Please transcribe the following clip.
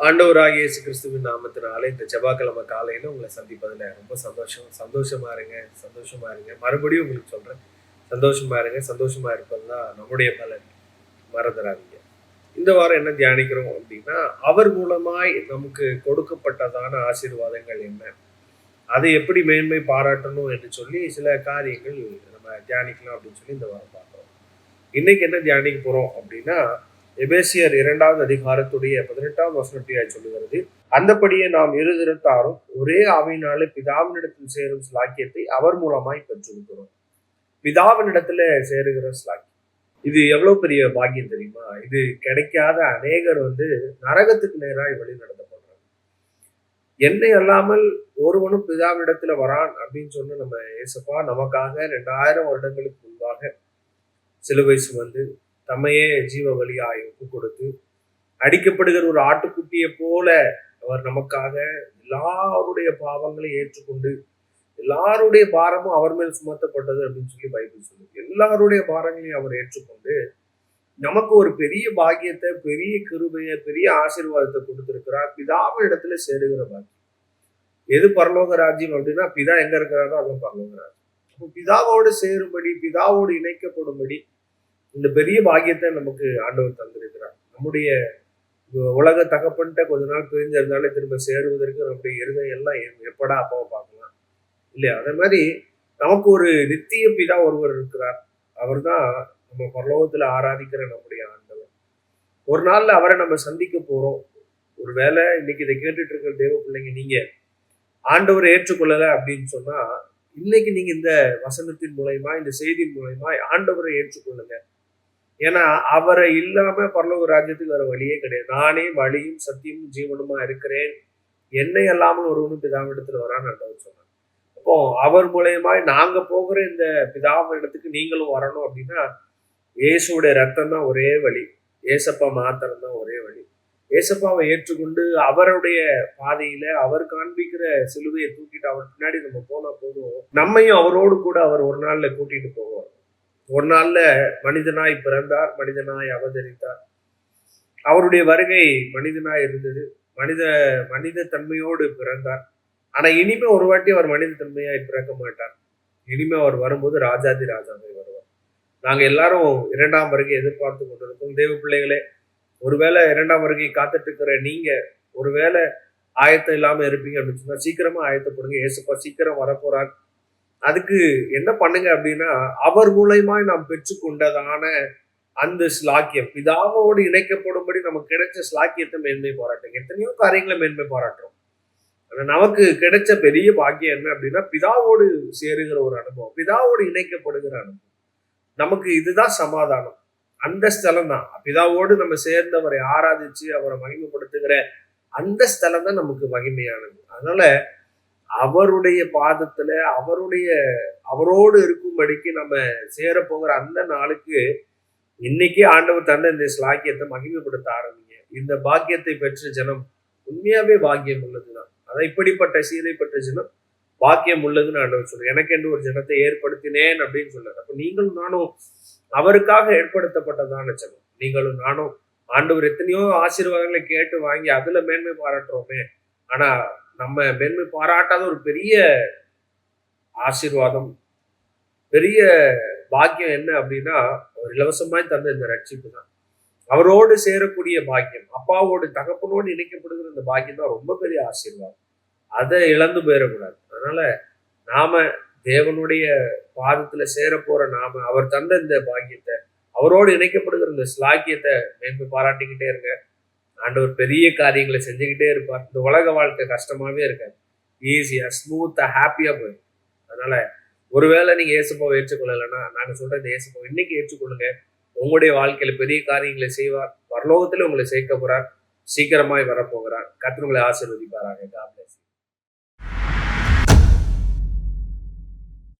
ஆண்டவராகிய இயேசு கிறிஸ்துவின் நாமத்தினால இந்த செவ்வாய்க்கிழமை காலையில உங்களை சந்திப்பதுல ரொம்ப சந்தோஷமா இருங்க. சந்தோஷமா இருங்க. மறுபடியும் உங்களுக்கு சொல்றேன், சந்தோஷமா இருங்க. சந்தோஷமா இருப்பதுதான் நம்முடைய பலன். மறந்துடாதீங்க. இந்த வாரம் என்ன தியானிக்கிறோம் அப்படின்னா, அவர் மூலமாய் நமக்கு கொடுக்கப்பட்டதான ஆசீர்வாதங்கள் என்ன, அதை எப்படி மேன்மை பாராட்டணும் என்று சொல்லி சில காரியங்கள் நம்ம தியானிக்கலாம் அப்படின்னு சொல்லி இந்த வாரம் பார்க்கிறோம். இன்னைக்கு என்ன தியானிக்க போறோம் அப்படின்னா, எபேசியர் 2வது அதிகாரத்துடைய 18வது வசனத்தையாய் சொல்லுகிறது. அந்தபடியே நாம் இருதிறத்தாரும் ஒரே ஆவியினாலே பிதாவினிடத்தில் சேரும் ஸ்லாக்கியத்தை அவர் மூலமாய் பெற்றிருக்கிறோம். பிதாவினிடத்துல சேருகிற ஸ்லாக்கியம், இது எவ்வளவு பெரிய பாக்கியம் தெரியுமா? இது கிடைக்காத அநேகர் நரகத்துக்கு நேராய் வழி நடத்தப்படுறாங்க. என்னை அல்லாமல் ஒருவனும் பிதாவினிடத்துல வரான் அப்படின்னு சொன்ன நம்ம ஏசப்பா நமக்காக 2000 வருடங்களுக்கு முன்பாக சிலுவை சுமந்து தம்மையே ஜீவ பலியாய் ஒப்பு கொடுத்து அடிக்கப்படுகிற ஒரு ஆட்டுக்குட்டியை போல அவர் நமக்காக எல்லாருடைய பாவங்களை ஏற்றுக்கொண்டு, எல்லாருடைய பாரமும் அவர் மேல் சுமத்தப்பட்டது அப்படின்னு சொல்லி பைபிள் சொல்லுது. எல்லாருடைய பாரங்களையும் அவர் ஏற்றுக்கொண்டு நமக்கு ஒரு பெரிய பாக்கியத்தை, பெரிய கிருபையை, பெரிய ஆசீர்வாதத்தை கொடுத்திருக்கிறார். பிதாவின் இடத்துல சேருகிற பாக்கியம். எது பரலோக ராஜ்யம் அப்படின்னா, பிதா எங்க இருக்கிறாரோ அதுவும் பரலோக ராஜ்யம். அப்போ பிதாவோடு சேரும்படி, பிதாவோடு இணைக்கப்படும்படி இந்த பெரிய பாக்கியத்தை நமக்கு ஆண்டவர் தந்திருக்கிறார். நம்முடைய உலக தகப்பன்ட்ட கொஞ்ச நாள் பிரிஞ்சிருந்தாலே திரும்ப சேருவதற்கு நம்முடைய இருதயம் எல்லாம் எப்படா அப்பாவை பார்க்கலாம் இல்லையா? அதே மாதிரி நமக்கு ஒரு நித்திய பிதா ஒருவர் இருக்கிறார். அவர் தான் நம்ம பரலோகத்துல ஆராதிக்கிற நம்முடைய ஆண்டவர். ஒரு நாள்ல அவரை நம்ம சந்திக்க போறோம். ஒருவேளை இன்னைக்கு இதை கேட்டுட்டு இருக்கிற தேவ பிள்ளைங்க, நீங்க ஆண்டவரை ஏற்றுக்கொள்ளல அப்படின்னு சொன்னா, இன்னைக்கு நீங்க இந்த வசனத்தின் மூலயமா, இந்த செய்தியின் மூலயமா ஆண்டவரை ஏற்றுக்கொள்ளுங்க. ஏன்னா அவரை இல்லாம பரலோக ராஜ்யத்துக்கு வேற வழியே கிடையாது. நானே வழியும் சத்தியமும் ஜீவனுமா இருக்கிறேன், என்னை அல்லாமல் ஒருவனும் பிதாவிடத்துல வரான்னு ஆண்டவர் சொன்னார். அப்போ அவர் மூலயமாய் நாங்க போகிற இந்த பிதாவின் இடத்துக்கு நீங்களும் வரணும் அப்படின்னா, இயேசுடைய ரத்தம் தான் ஒரே வழி. ஏசப்பா மாத்திரம் தான் ஒரே வழி. ஏசப்பாவை ஏற்றுக்கொண்டு அவருடைய பாதையில அவர் காண்பிக்கிற சிலுவையை தூக்கிட்டு அவர் பின்னாடி நம்ம போனா போதும், நம்மையும் அவரோடு கூட அவர் ஒரு நாள்ல கூட்டிட்டு போவார். ஒரு நாள்ல மனிதனாய் பிறந்தார், மனிதனாய் அவதரித்தார். அவருடைய வருகை மனிதனாய் இருந்தது. மனித தன்மையோடு பிறந்தார். ஆனா இனிமே ஒரு வாட்டி அவர் மனித தன்மையாய் பிறக்க மாட்டார். இனிமே அவர் வரும்போது ராஜாதி ராஜாவை வருவார். நாங்க எல்லாரும் 2ஆம் வருகை எதிர்பார்த்து கொண்டிருக்கோம். தேவ பிள்ளைகளே, ஒருவேளை 2ஆம் வருகை காத்துட்டு இருக்கிற நீங்க ஒருவேளை ஆயத்தம் இல்லாம இருப்பீங்க அப்படின்னு சொன்னா, சீக்கிரமா ஆயத்தப்படுங்க. ஏசப்பா சீக்கிரம் வரப்போறார். அதுக்கு என்ன பண்ணுங்க அப்படின்னா, அவர் மூலமாய் நாம் பெற்றுக்கொண்டதான அந்த ஸ்லாக்கியம், பிதாவோடு இணைக்கப்படும்படி நமக்கு கிடைச்ச ஸ்லாக்கியத்தை மேன்மை பாராட்டுங்க. எத்தனையோ காரியங்களை மேன்மை பாராட்டுறோம். ஆனா நமக்கு கிடைச்ச பெரிய பாக்கியம் என்ன அப்படின்னா, பிதாவோடு சேருகிற ஒரு அனுபவம், பிதாவோடு இணைக்கப்படுகிற அனுபவம். நமக்கு இதுதான் சமாதானம். அந்த ஸ்தலம் தான், பிதாவோடு நம்ம சேர்ந்தவரை ஆராதிச்சு அவரை மகிமைப்படுத்துகிற அந்த ஸ்தலம் தான் நமக்கு மகிமையானது. அதனால அவருடைய பாதத்துல அவரோடு இருக்கும்படிக்கு நம்ம சேரப்போகிற அந்த நாளுக்கு இன்னைக்கே ஆண்டவர் தந்த இந்த ஸ்லாக்கியத்தை மகிமைப்படுத்த ஆரம்பிங்க. இந்த பாக்கியத்தை பெற்ற ஜனம் உண்மையாவே பாக்கியம் உள்ளதுதான். அதான் இப்படிப்பட்ட சீரை பெற்ற ஜனம் பாக்கியம் உள்ளதுன்னு ஆண்டவர் சொல்றேன். எனக்கு என்று ஒரு ஜனத்தை ஏற்படுத்தினேன் அப்படின்னு சொல்றாரு. அப்ப நீங்களும் நானும் அவருக்காக ஏற்படுத்தப்பட்டதான ஜனம். நீங்களும் நானும் ஆண்டவர் எத்தனையோ ஆசீர்வாதங்களை கேட்டு வாங்கி அதுல மேன்மை பாராட்டுறோமே. ஆனா நம்ம மேன்மை பாராட்டாத ஒரு பெரிய ஆசீர்வாதம், பெரிய பாக்கியம் என்ன அப்படின்னா, அவர் இலவசமாய் தந்த இந்த ரட்சிப்பு தான். அவரோடு சேரக்கூடிய பாக்கியம், அப்பாவோடு தகப்பனோடு இணைக்கப்படுகிற இந்த பாக்கியம் தான் ரொம்ப பெரிய ஆசீர்வாதம். அதை இழந்து போயிடக்கூடாது. அதனால நாம தேவனுடைய பாதத்துல சேர போற நாம அவர் தந்த இந்த பாக்கியத்தை, அவரோடு இணைக்கப்படுகிற இந்த ஸ்லாக்கியத்தை மேன்மை பாராட்டிக்கிட்டே இருங்க. ஆண்டவர் பெரிய காரியங்களை செஞ்சுக்கிட்டே இருப்பார். இந்த உலக வாழ்க்கை கஷ்டமாவே இருக்காது, ஈஸியா ஸ்மூத்தா ஹாப்பியா போயிடும். அதனால ஒருவேளை நீங்க ஏசப்பாவை ஏற்றுக்கொள்ளலைன்னா, நாங்க சொல்ற இந்த ஏசப்பாவை இன்னைக்கு ஏற்றுக்கொள்ளுங்க. உங்களுடைய வாழ்க்கையில பெரிய காரியங்களை செய்வார். பரலோகத்துல உங்களை சேர்க்க போறார். சீக்கிரமாய் வரப்போகிறார். கர்த்தர் உங்களை ஆசீர்வதிப்பாராக.